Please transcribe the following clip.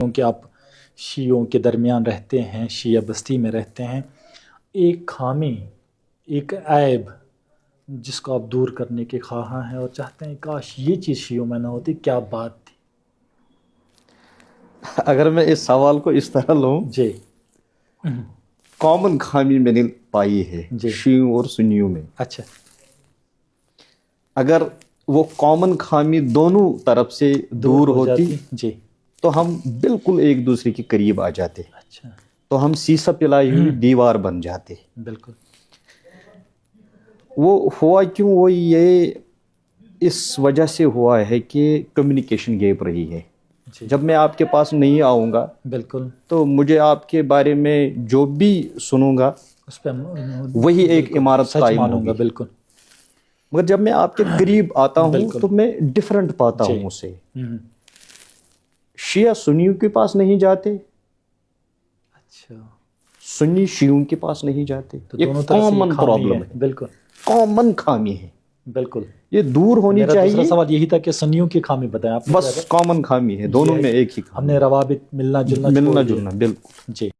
کیونکہ آپ شیعوں کے درمیان رہتے ہیں، شیعہ بستی میں رہتے ہیں، ایک خامی، ایک عیب جس کو آپ دور کرنے کے خواہاں ہیں اور چاہتے ہیں کاش یہ چیز شیعوں میں نہ ہوتی، کیا بات تھی؟ اگر میں اس سوال کو اس طرح لوں، جی کامن خامی میں نے پائی ہے جی شیعوں اور سنیوں میں. اچھا اگر وہ کامن خامی دونوں طرف سے دور ہو ہوتی جاتی. جی تو ہم بالکل ایک دوسرے کے قریب آ جاتے، اچھا تو ہم سیسا پلائی ہوئی دیوار بن جاتے. بالکل. وہ ہوا کیوں؟ وہ یہ اس وجہ سے ہوا ہے کہ کمیونیکیشن گیپ رہی ہے. جی جب میں آپ کے پاس نہیں آؤں گا بالکل تو مجھے آپ کے بارے میں جو بھی سنوں گا اس پہ وہی ایک بالکل عمارت سچ قائم مانوں گا. ہوگی. بالکل مگر جب میں آپ کے قریب آتا ہوں بالکل. تو میں ڈیفرنٹ پاتا جی ہوں اسے. ہوں. شیعہ سنیوں کے پاس نہیں جاتے، اچھا سنی شیعوں کے پاس نہیں جاتے. تو یہ دونوں طرف سے یہ کامن خامی پرابلم ہے، بالکل کامن خامی ہے. بالکل. یہ دور ہونی میرا دوسرا چاہیے. سوال یہی تھا کہ سنیوں کی خامی بتائیں آپ نے. بس کامن خامی ہے، دونوں میں ایک ہی ہم خامی نے ہے، روابط ملنا جلنا چھوڑ ملنا دیا. جلنا. بالکل. جی